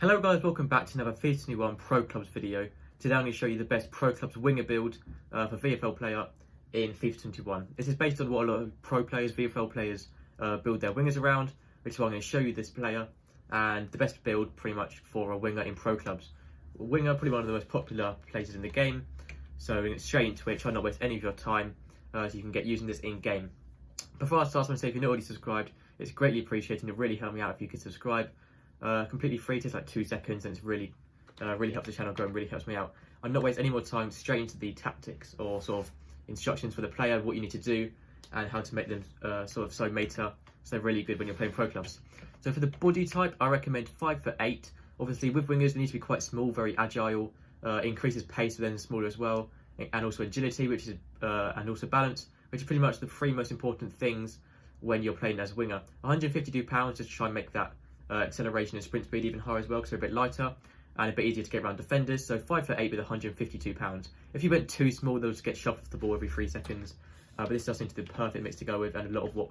Hello guys, welcome back to another FIFA 21 Pro Clubs video. Today I'm going to show you the best Pro Clubs winger build for VFL player in FIFA 21. This is based on what a lot of pro players, VFL players build their wingers around, which is why I'm going to show you this player and the best build pretty much for a winger in Pro Clubs. A winger, probably one of the most popular places in the game, so we're going to get straight into it, try not to waste any of your time so you can get using this in game. Before I start, I want to say if you're not already subscribed, it's greatly appreciated and it really help me out if you could subscribe. Completely free, it takes like 2 seconds and it's really helps the channel grow and really helps me out. I'll not waste any more time, straight into the tactics or sort of instructions for the player, what you need to do and how to make them so meta, so really good when you're playing Pro Clubs. So for the body type, I recommend 5'8". Obviously with wingers they need to be quite small, very agile, increases pace but then smaller as well, and also agility, which is and also balance, which is pretty much the 3 most important things when you're playing as a winger. 152 pounds just to try and make that acceleration and sprint speed even higher as well, because they're a bit lighter and a bit easier to get around defenders. So 5'8" with 152 pounds. If you went too small, they'll just get shoved off the ball every 3 seconds. But this does seem to be the perfect mix to go with, and a lot of what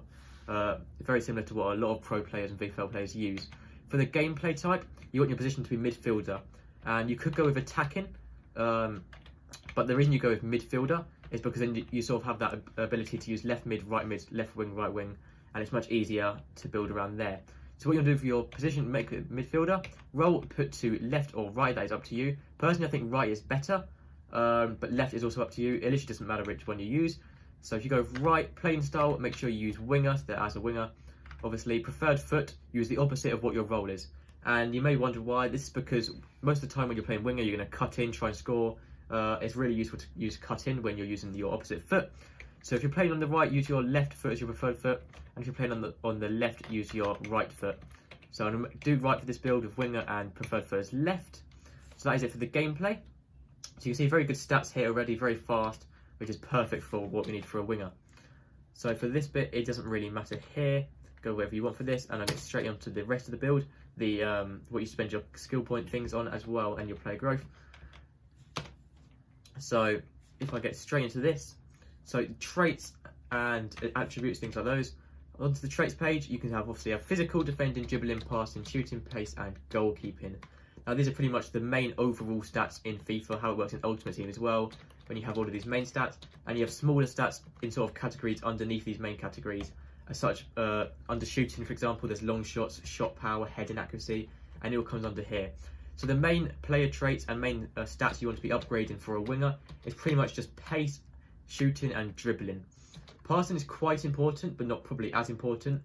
very similar to what a lot of pro players and VFL players use. For the gameplay type, you want your position to be midfielder, and you could go with attacking. But the reason you go with midfielder is because then you sort of have that ability to use left mid, left wing, right wing, and it's much easier to build around there. So what you're going to do for your position, make it midfielder, roll put to left or right, that is up to you. Personally, I think right is better, but left is also up to you. It literally doesn't matter which one you use. So if you go right, playing style, make sure you use winger, so that as a winger. Obviously, preferred foot, use the opposite of what your role is. And you may wonder why. This is because most of the time when you're playing winger, you're going to cut in, try and score. It's really useful to use cut in when you're using your opposite foot. So if you're playing on the right, use your left foot as your preferred foot, and if you're playing on the left, use your right foot. So I'm going to do right for this build with winger and preferred foot as left. So that is it for the gameplay. So you can see very good stats here already, very fast, which is perfect for what we need for a winger. So for this bit, it doesn't really matter here. Go wherever you want for this, and I'll get straight onto the rest of the build, the what you spend your skill point things on as well, and your player growth. So if I get straight into this, so traits and attributes, things like those. Onto the traits page, you can obviously have physical, defending, dribbling, passing, shooting, pace, and goalkeeping. Now these are pretty much the main overall stats in FIFA, how it works in Ultimate Team as well, when you have all of these main stats, and you have smaller stats in sort of categories underneath these main categories. As such, under shooting, for example, there's long shots, shot power, heading accuracy, and it all comes under here. So the main player traits and main stats you want to be upgrading for a winger is pretty much just pace, shooting, and dribbling. Passing is quite important, but not probably as important.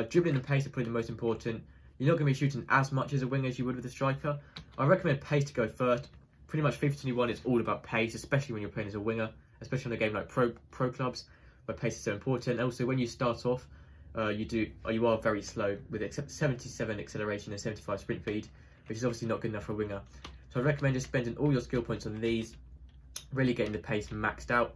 Dribbling and pace are probably the most important. You're not going to be shooting as much as a winger as you would with a striker. I recommend pace to go first. Pretty much FIFA 21 is all about pace, especially when you're playing as a winger, especially on a game like Pro Clubs, where pace is so important. And also when you start off, you are very slow with 77 acceleration and 75 sprint speed, which is obviously not good enough for a winger. So I recommend just spending all your skill points on these, really getting the pace maxed out.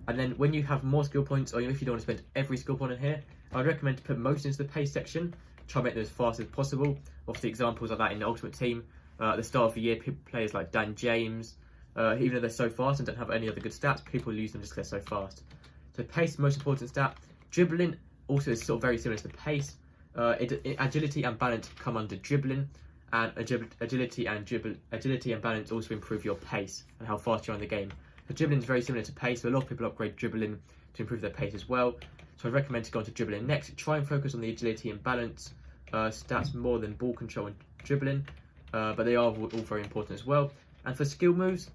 And then when you have more skill points, or if you don't want to spend every skill point in here, I'd recommend to put most into the pace section, try and make them as fast as possible. Obviously examples of that in the Ultimate Team. At the start of the year, players like Dan James, even though they're so fast and don't have any other good stats, people use them just because they're so fast. So pace, most important stat. Dribbling also is sort of very similar to the pace. Agility and balance come under dribbling, and agility and balance also improve your pace and how fast you're in the game. So dribbling is very similar to pace, so a lot of people upgrade dribbling to improve their pace as well. So I recommend to go on to dribbling next. Try and focus on the agility and balance stats more than ball control and dribbling, but they are all very important as well. And for skill moves,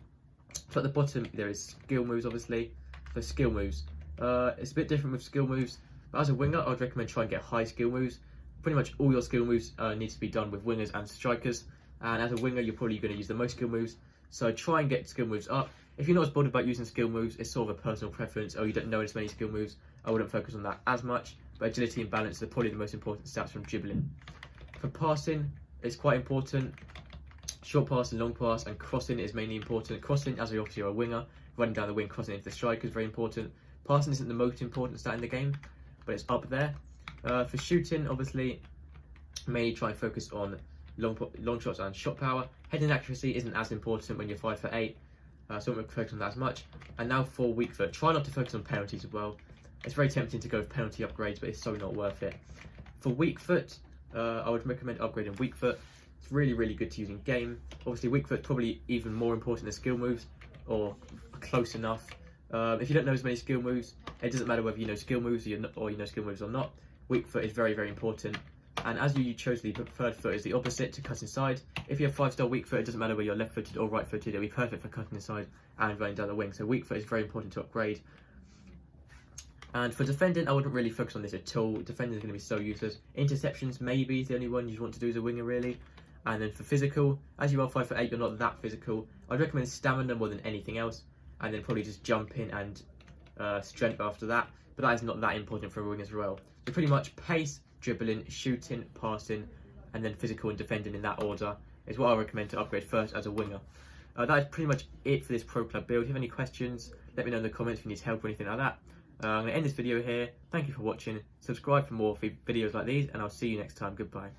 so at the bottom there is skill moves, obviously. For skill moves, it's a bit different with skill moves, but as a winger I'd recommend try and get high skill moves. Pretty much all your skill moves need to be done with wingers and strikers, and as a winger you're probably going to use the most skill moves, so try and get skill moves up. If you're not as bothered about using skill moves, it's sort of a personal preference, or you don't know as many skill moves, I wouldn't focus on that as much, but agility and balance are probably the most important stats from dribbling. For passing, it's quite important. Short pass and long pass, and crossing is mainly important. Crossing, as obviously you're a winger, running down the wing, crossing into the striker is very important. Passing isn't the most important stat in the game, but it's up there. For shooting, obviously, mainly try and focus on long shots and shot power. Heading accuracy isn't as important when you're 5'8", so I won't focus on that as much. And now for weak foot, try not to focus on penalties as well. It's very tempting to go with penalty upgrades, but it's so not worth it. For weak foot, I would recommend upgrading weak foot. It's really, really good to use in game. Obviously, weak foot is probably even more important than skill moves, or close enough. If you don't know as many skill moves, it doesn't matter whether you know skill moves or you know skill moves or not. Weak foot is very, very important. And as you chose the preferred foot is the opposite to cut inside. If you have 5-star weak foot, it doesn't matter whether you're left-footed or right-footed, it'll be perfect for cutting inside and running down the wing. So weak foot is very important to upgrade. And for defending, I wouldn't really focus on this at all. Defending is going to be so useless. Interceptions maybe is the only one you want to do as a winger, really. And then for physical, as you are 5'8", you're not that physical. I'd recommend stamina more than anything else, and then probably just jumping and strength after that. But that is not that important for a wing as well. So pretty much pace, dribbling, shooting, passing, and then physical and defending in that order is what I recommend to upgrade first as a winger. That is pretty much it for this Pro Club build. If you have any questions, let me know in the comments if you need help or anything like that. I'm going to end this video here. Thank you for watching. Subscribe for more videos like these, and I'll see you next time. Goodbye.